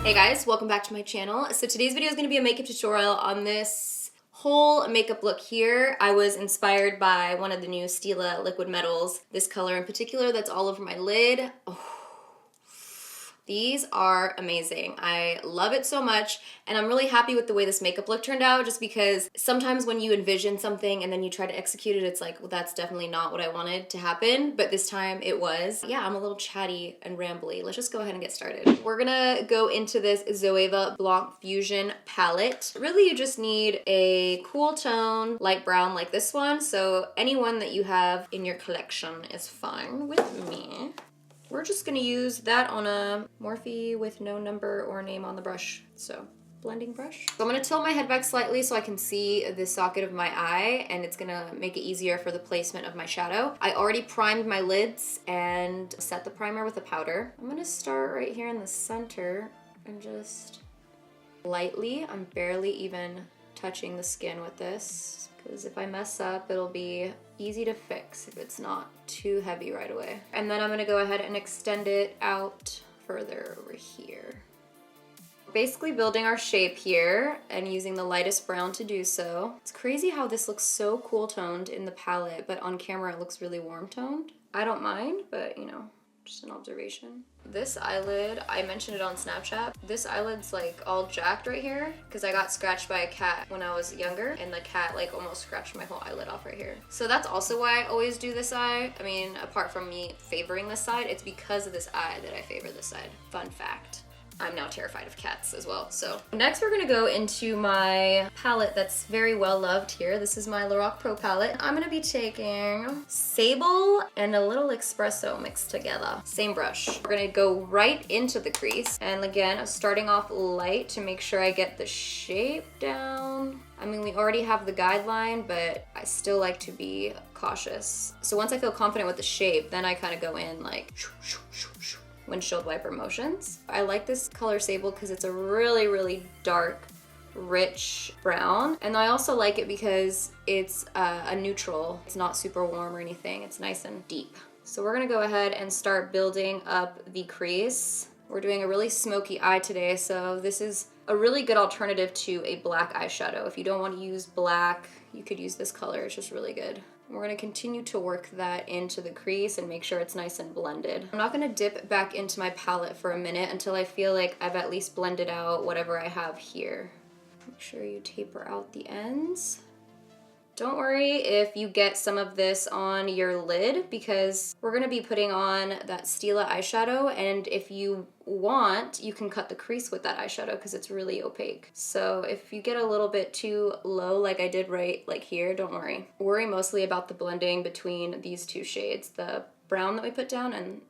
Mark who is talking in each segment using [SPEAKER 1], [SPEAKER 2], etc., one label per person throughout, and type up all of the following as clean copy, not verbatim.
[SPEAKER 1] Hey guys, welcome back to my channel. So today's video is going to be a makeup tutorial on this whole makeup look here. I was inspired by one of the new STILA liquid metals, this color in particular that's all over my lid. Oh, these are amazing. I love it so much, and I'm really happy with the way this makeup look turned out, just because sometimes when you envision something and then you try to execute it, it's like, well, that's definitely not what I wanted to happen, but this time it was. Yeah, I'm a little chatty and rambly. Let's just go ahead and get started. We're gonna go into this ZOEVA BLANC Fusion palette. Really, you just need a cool tone, light brown like this one, so any one that you have in your collection is fine with me. We're just gonna use that on a Morphe with no number or name on the brush. So, blending brush. So I'm gonna tilt my head back slightly so I can see the socket of my eye, and it's gonna make it easier for the placement of my shadow. I already primed my lids and set the primer with a powder. I'm gonna start right here in the center and just lightly, I'm barely even touching the skin with this, because if I mess up, it'll be easy to fix if it's not too heavy right away. And then I'm gonna go ahead and extend it out further over here. Basically building our shape here and using the lightest brown to do so. It's crazy how this looks so cool toned in the palette, but on camera it looks really warm toned. I don't mind, but you know, just an observation. This eyelid, I mentioned it on Snapchat. This eyelid's like all jacked right here because I got scratched by a cat when I was younger, and the cat like almost scratched my whole eyelid off right here. So that's also why I always do this eye. I mean, apart from me favoring this side, it's because of this eye that I favor this side. Fun fact. I'm now terrified of cats as well. So next we're gonna go into my palette that's very well loved here. This is my LORAC Pro palette. I'm gonna be taking Sable and a little espresso mixed together. Same brush. We're gonna go right into the crease. And again, starting off light to make sure I get the shape down. I mean, we already have the guideline, but I still like to be cautious. So once I feel confident with the shape, then I kind of go in like windshield wiper motions. I like this color Sable because it's a really, really dark, rich brown. And I also like it because it's a neutral. It's not super warm or anything. It's nice and deep. So we're gonna go ahead and start building up the crease. We're doing a really smoky eye today, so this is a really good alternative to a black eyeshadow. If you don't want to use black, you could use this color. It's just really good. We're gonna continue to work that into the crease and make sure it's nice and blended. I'm not gonna dip back into my palette for a minute until I feel like I've at least blended out whatever I have here. Make sure you taper out the ends. Don't worry if you get some of this on your lid, because we're gonna be putting on that Stila eyeshadow, and if you want, you can cut the crease with that eyeshadow because it's really opaque. So if you get a little bit too low like I did right like here, don't worry. Worry mostly about the blending between these two shades, the brown that we put down and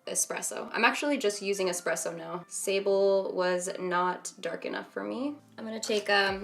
[SPEAKER 1] espresso. I'm actually just using espresso now. Sable was not dark enough for me. I'm gonna take a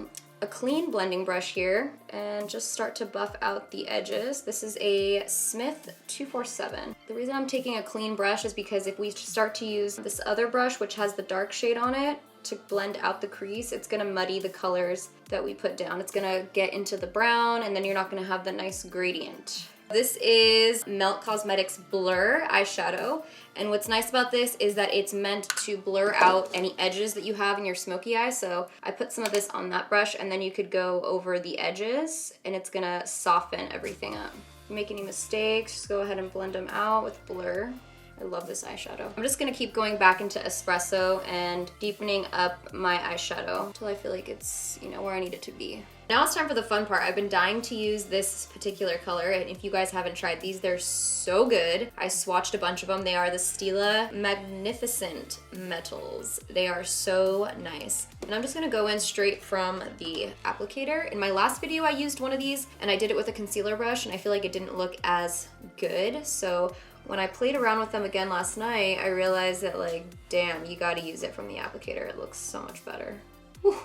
[SPEAKER 1] clean blending brush here and just start to buff out the edges. This is a Smith 247. The reason I'm taking a clean brush is because if we start to use this other brush, which has the dark shade on it, to blend out the crease, it's gonna muddy the colors that we put down. It's gonna get into the brown, and then you're not gonna have the nice gradient. This is Melt Cosmetics Blur eyeshadow, and what's nice about this is that it's meant to blur out any edges that you have in your smoky eye. So I put some of this on that brush, and then you could go over the edges and it's gonna soften everything up. If you make any mistakes, just go ahead and blend them out with Blur. I love this eyeshadow. I'm just gonna keep going back into espresso and deepening up my eyeshadow until I feel like it's, you know, where I need it to be. Now it's time for the fun part. I've been dying to use this particular color, and if you guys haven't tried these, they're so good. I swatched a bunch of them. They are the Stila Magnificent Metals. They are so nice. And I'm just gonna go in straight from the applicator. In my last video, I used one of these, and I did it with a concealer brush, and I feel like it didn't look as good. So when I played around with them again last night, I realized that, like, damn, you gotta use it from the applicator. It looks so much better. Whew.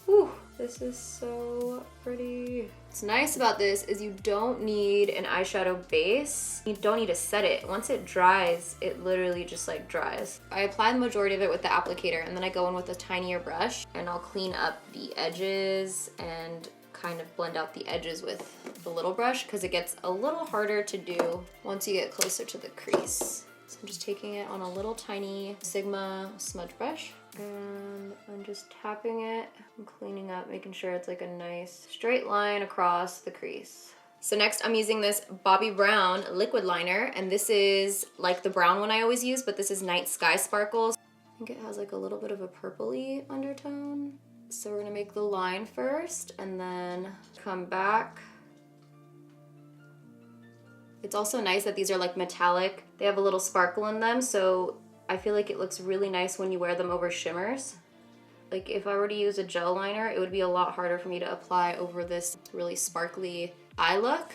[SPEAKER 1] Whew. This is so pretty. What's nice about this is you don't need an eyeshadow base. You don't need to set it. Once it dries, it literally just like dries. I apply the majority of it with the applicator, and then I go in with a tinier brush, and I'll clean up the edges and kind of blend out the edges with the little brush, because it gets a little harder to do once you get closer to the crease. So I'm just taking it on a little tiny Sigma smudge brush, and I'm just tapping it and cleaning up, making sure it's like a nice straight line across the crease. So next I'm using this Bobbi Brown liquid liner, and this is like the brown one I always use, but this is Night Sky Sparkles. I think it has like a little bit of a purpley undertone. So we're gonna make the line first and then come back. It's also nice that these are like metallic. They have a little sparkle in them, so I feel like it looks really nice when you wear them over shimmers. Like if I were to use a gel liner, it would be a lot harder for me to apply over this really sparkly eye look.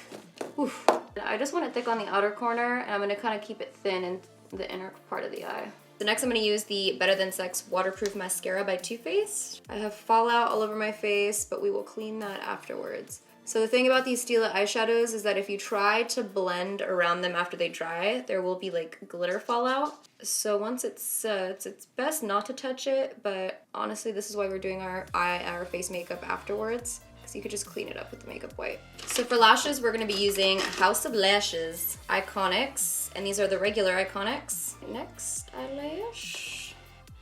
[SPEAKER 1] Oof. I just want it thick on the outer corner, and I'm gonna kind of keep it thin in the inner part of the eye. So next I'm gonna use the Better Than Sex Waterproof Mascara by Too Faced. I have fallout all over my face, but we will clean that afterwards. So the thing about these Stila eyeshadows is that if you try to blend around them after they dry, there will be like glitter fallout. So once it sets, it's best not to touch it, but honestly this is why we're doing our face makeup afterwards. So you could just clean it up with the makeup wipe. So for lashes, we're gonna be using House of Lashes Iconics, and these are the regular Iconics. Next eyelash.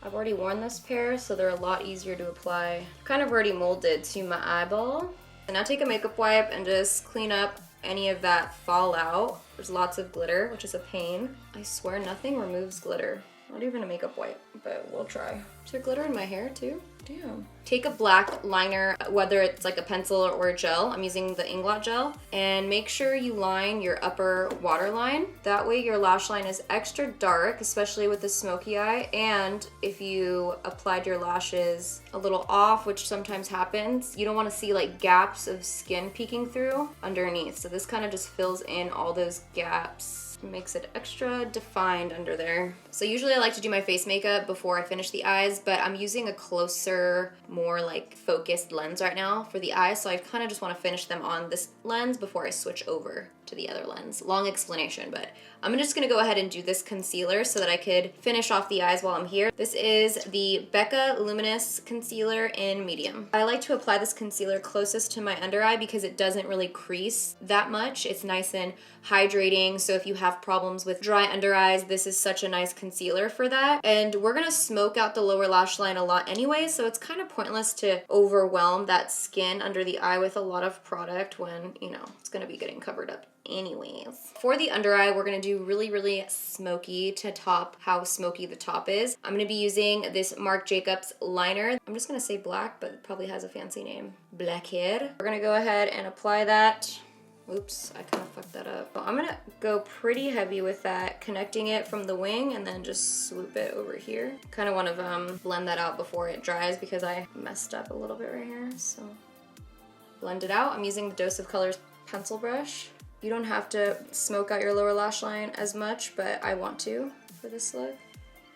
[SPEAKER 1] I've already worn this pair, so they're a lot easier to apply. Kind of already molded to my eyeball. And now take a makeup wipe and just clean up any of that fallout. There's lots of glitter, which is a pain. I swear nothing removes glitter. Not even a makeup wipe, but we'll try. Is there glitter in my hair too? Damn. Take a black liner, whether it's like a pencil or a gel. I'm using the INGLOT gel. And make sure you line your upper waterline. That way your lash line is extra dark, especially with the smoky eye. And if you applied your lashes a little off, which sometimes happens, you don't want to see like gaps of skin peeking through underneath. So this kind of just fills in all those gaps. Makes it extra defined under there. So usually I like to do my face makeup before I finish the eyes, but I'm using a closer, more like focused lens right now for the eyes, so I kind of just want to finish them on this lens before I switch over to the other lens. Long explanation, but I'm just gonna go ahead and do this concealer so that I could finish off the eyes while I'm here. This is the Becca Luminous Concealer in medium. I like to apply this concealer closest to my under eye because it doesn't really crease that much. It's nice and hydrating, so if you have problems with dry under eyes, this is such a nice concealer for that. And we're gonna smoke out the lower lash line a lot anyway, so it's kind of pointless to overwhelm that skin under the eye with a lot of product when, you know, it's gonna be getting covered up anyways. For the under eye, we're gonna do really, really smoky to top how smoky the top is. I'm gonna be using this Marc Jacobs liner. I'm just gonna say black, but it probably has a fancy name. Blackhead. We're gonna go ahead and apply that. Oops, I kind of fucked that up. So I'm gonna go pretty heavy with that, connecting it from the wing and then just swoop it over here. Kind of want to blend that out before it dries because I messed up a little bit right here, so. Blend it out. I'm using the Dose of Colors pencil brush. You don't have to smoke out your lower lash line as much, but I want to for this look.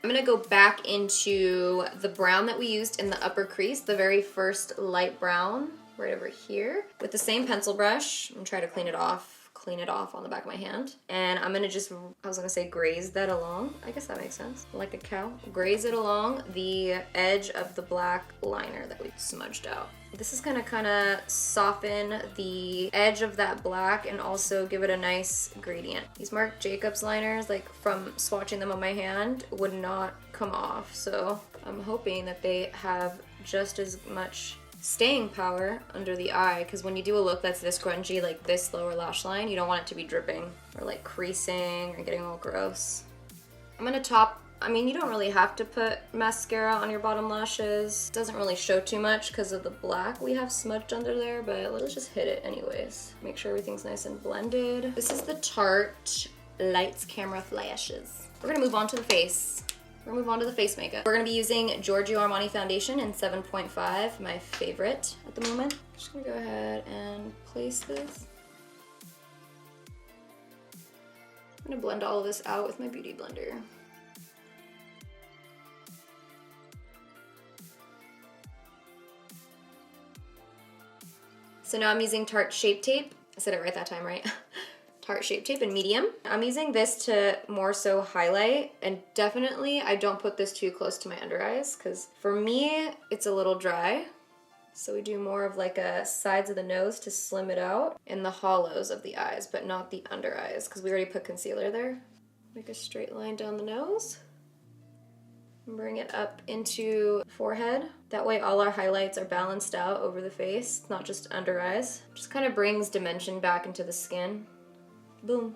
[SPEAKER 1] I'm gonna go back into the brown that we used in the upper crease, the very first light brown, right over here. With the same pencil brush, I'm gonna try to clean it off on the back of my hand. And I'm gonna just, I was gonna say graze that along. I guess that makes sense. Like a cow. Graze it along the edge of the black liner that we smudged out. This is gonna kind of soften the edge of that black and also give it a nice gradient. These Marc Jacobs liners, like from swatching them on my hand, would not come off. So I'm hoping that they have just as much staying power under the eye, because when you do a look that's this grungy, like this lower lash line, you don't want it to be dripping or like creasing or getting all gross. I'm gonna top, I mean, you don't really have to put mascara on your bottom lashes. It doesn't really show too much because of the black we have smudged under there, but let's just hit it anyways. Make sure everything's nice and blended. This is the Tarte Lights Camera Flashes. We're gonna move on to the face. We're gonna move on to the face makeup. We're gonna be using Giorgio Armani foundation in 7.5, my favorite at the moment. Just gonna go ahead and place this. I'm gonna blend all of this out with my beauty blender. So now I'm using Tarte Shape Tape. I said it right that time, right? Tarte Shape Tape in medium. I'm using this to more so highlight, and definitely I don't put this too close to my under eyes because for me it's a little dry. So we do more of like a sides of the nose to slim it out in the hollows of the eyes, but not the under eyes because we already put concealer there. Make a straight line down the nose. And bring it up into forehead. That way all our highlights are balanced out over the face, not just under eyes. Just kind of brings dimension back into the skin. Boom.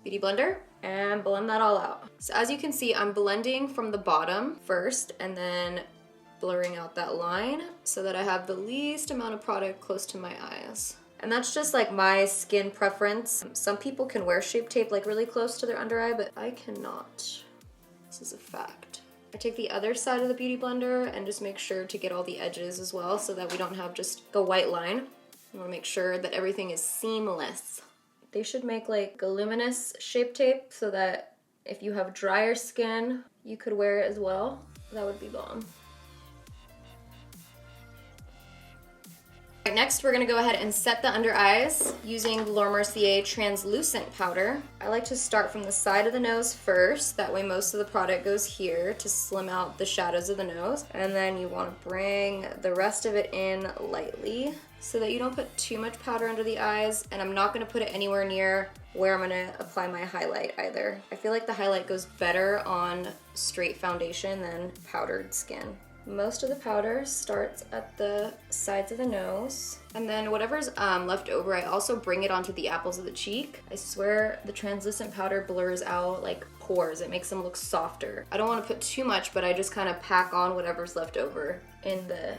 [SPEAKER 1] Beauty blender, and blend that all out. So as you can see, I'm blending from the bottom first and then blurring out that line so that I have the least amount of product close to my eyes. And that's just like my skin preference. Some people can wear Shape Tape like really close to their under eye, but I cannot. This is a fact. I take the other side of the Beauty Blender and just make sure to get all the edges as well so that we don't have just a white line. I want to make sure that everything is seamless. They should make like a Luminous Shape Tape so that if you have drier skin, you could wear it as well. That would be bomb. Right, next we're going to go ahead and set the under eyes using Laura Mercier translucent powder. I like to start from the side of the nose first, that way most of the product goes here to slim out the shadows of the nose, and then you want to bring the rest of it in lightly so that you don't put too much powder under the eyes, and I'm not going to put it anywhere near where I'm going to apply my highlight either. I feel like the highlight goes better on straight foundation than powdered skin. Most of the powder starts at the sides of the nose, and then whatever's left over, I also bring it onto the apples of the cheek. I swear the translucent powder blurs out like pores. It makes them look softer. I don't want to put too much, but I just kind of pack on whatever's left over in the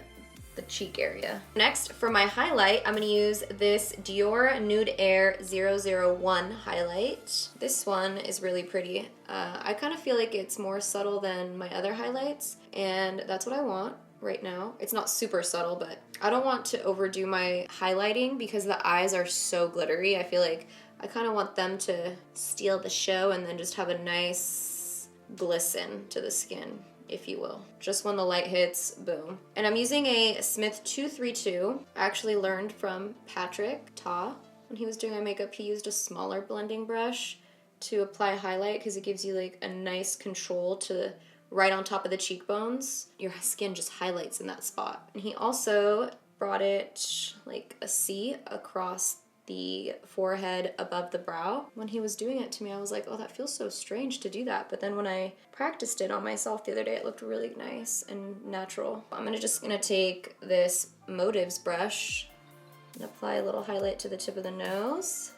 [SPEAKER 1] cheek area. Next, for my highlight, I'm going to use this Dior Nude Air 001 highlight. This one is really pretty. I kind of feel like it's more subtle than my other highlights, and that's what I want right now. It's not super subtle, but I don't want to overdo my highlighting because the eyes are so glittery. I feel like I kind of want them to steal the show and then just have a nice glisten to the skin, if you will. Just when the light hits, boom. And I'm using a Smith 232. I actually learned from Patrick Ta. When he was doing my makeup, he used a smaller blending brush to apply highlight because it gives you like a nice control to right on top of the cheekbones. Your skin just highlights in that spot. And he also brought it like a C across the forehead above the brow. When he was doing it to me, I was like, oh, that feels so strange to do that. But then when I practiced it on myself the other day, it looked really nice and natural. I'm just gonna take this Motives brush and apply a little highlight to the tip of the nose.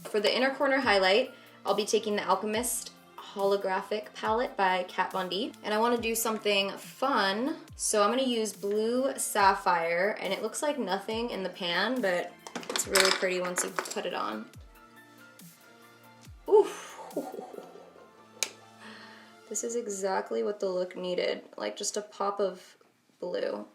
[SPEAKER 1] For the inner corner highlight, I'll be taking the Alchemist Holographic palette by Kat Von D, and I want to do something fun, so I'm going to use Blue Sapphire, and it looks like nothing in the pan, but it's really pretty once you put it on. Oof. This is exactly what the look needed, like just a pop of blue.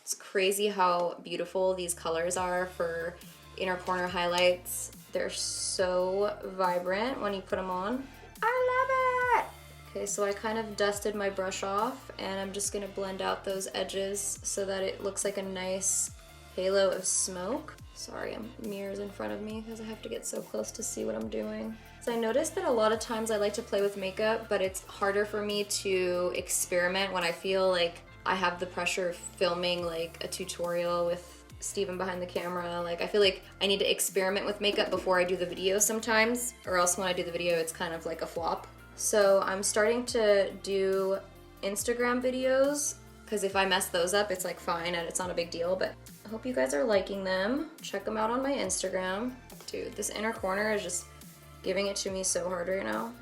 [SPEAKER 1] It's crazy how beautiful these colors are for inner corner highlights. They're so vibrant when you put them on. I love it! Okay, so I kind of dusted my brush off, and I'm just gonna blend out those edges so that it looks like a nice halo of smoke. Sorry, mirrors in front of me because I have to get so close to see what I'm doing. So I noticed that a lot of times I like to play with makeup, but it's harder for me to experiment when I feel like I have the pressure of filming like a tutorial with Steven behind the camera. Like, I feel like I need to experiment with makeup before I do the video sometimes, or else when I do the video it's kind of like a flop. So I'm starting to do Instagram videos, because if I mess those up it's like fine and it's not a big deal, but I hope you guys are liking them. Check them out on my Instagram. Dude, this inner corner is just giving it to me so hard right now.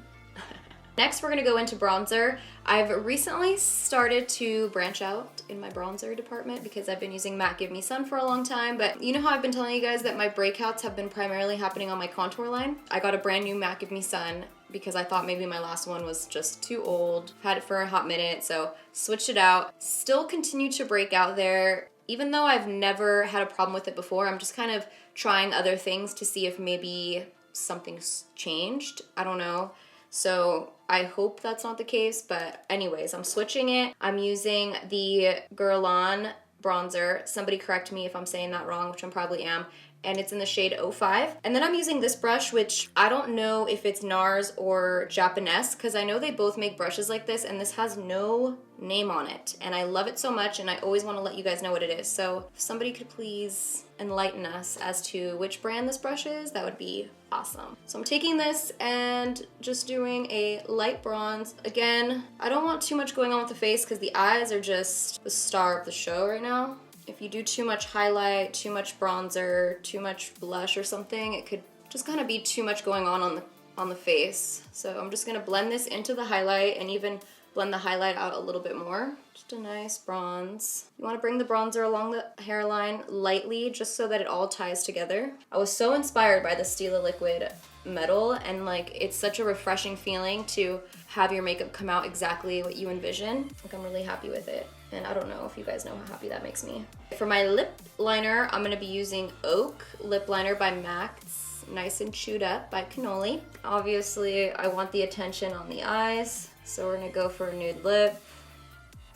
[SPEAKER 1] Next, we're gonna go into bronzer. I've recently started to branch out in my bronzer department because I've been using MAC Give Me Sun for a long time, but you know how I've been telling you guys that my breakouts have been primarily happening on my contour line? I got a brand new MAC Give Me Sun because I thought maybe my last one was just too old. Had it for a hot minute, so switched it out. Still continue to break out there. Even though I've never had a problem with it before, I'm just kind of trying other things to see if maybe something's changed. I don't know. So I hope that's not the case, but anyways, I'm switching it. I'm using the Guerlain bronzer. Somebody correct me if I'm saying that wrong, which I probably am. and it's in the shade 05. And then I'm using this brush, which I don't know if it's NARS or Japanese, because I know they both make brushes like this, and this has no name on it. And I love it so much, and I always want to let you guys know what it is. So if somebody could please enlighten us as to which brand this brush is, that would be awesome. So I'm taking this and just doing a light bronze. Again, I don't want too much going on with the face because the eyes are just the star of the show right now. If you do too much highlight, too much bronzer, too much blush or something, it could just kind of be too much going on the face. So I'm just gonna blend this into the highlight and even blend the highlight out a little bit more. Just a nice bronze. You want to bring the bronzer along the hairline lightly just so that it all ties together. I was so inspired by the Stila liquid metal, and like it's such a refreshing feeling to have your makeup come out exactly what you envision. Like I'm really happy with it, and I don't know if you guys know how happy that makes me. For my lip liner, I'm going to be using Oak Lip Liner by MAC. It's nice and chewed up by Cannoli. Obviously, I want the attention on the eyes, so we're going to go for a nude lip.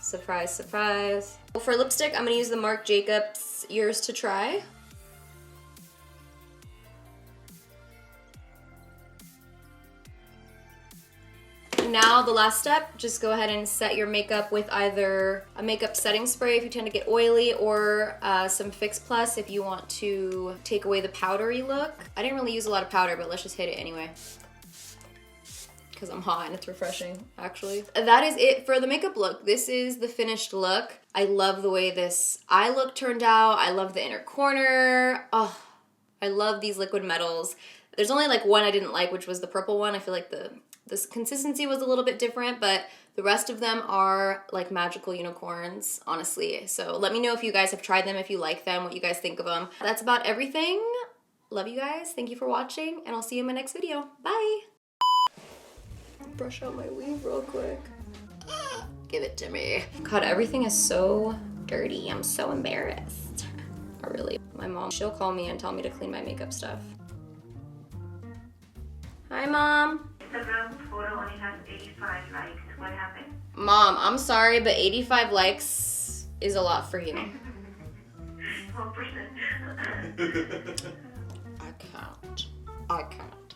[SPEAKER 1] Surprise, surprise. For lipstick, I'm going to use the Marc Jacobs Yours to Try. Now the last step, just go ahead and set your makeup with either a makeup setting spray if you tend to get oily, or some Fix Plus if you want to take away the powdery look. I didn't really use a lot of powder, but let's just hit it anyway, because I'm hot and it's refreshing, actually. That is it for the makeup look. This is the finished look. I love the way this eye look turned out. I love the inner corner. Oh, I love these liquid metals. There's only like one I didn't like, which was the purple one. I feel like this consistency was a little bit different, but the rest of them are like magical unicorns, honestly. So let me know if you guys have tried them, if you like them, what you guys think of them. That's about everything. Love you guys. Thank you for watching, and I'll see you in my next video. Bye. Brush out my weave real quick. Give it to me. God, everything is so dirty. I'm so embarrassed. Really. My mom, she'll call me and tell me to clean my makeup stuff. Hi, Mom.
[SPEAKER 2] Instagram photo only has 85 likes. What happened?
[SPEAKER 1] Mom, I'm sorry, but 85 likes is a lot for you.
[SPEAKER 2] 1%.
[SPEAKER 1] I can't.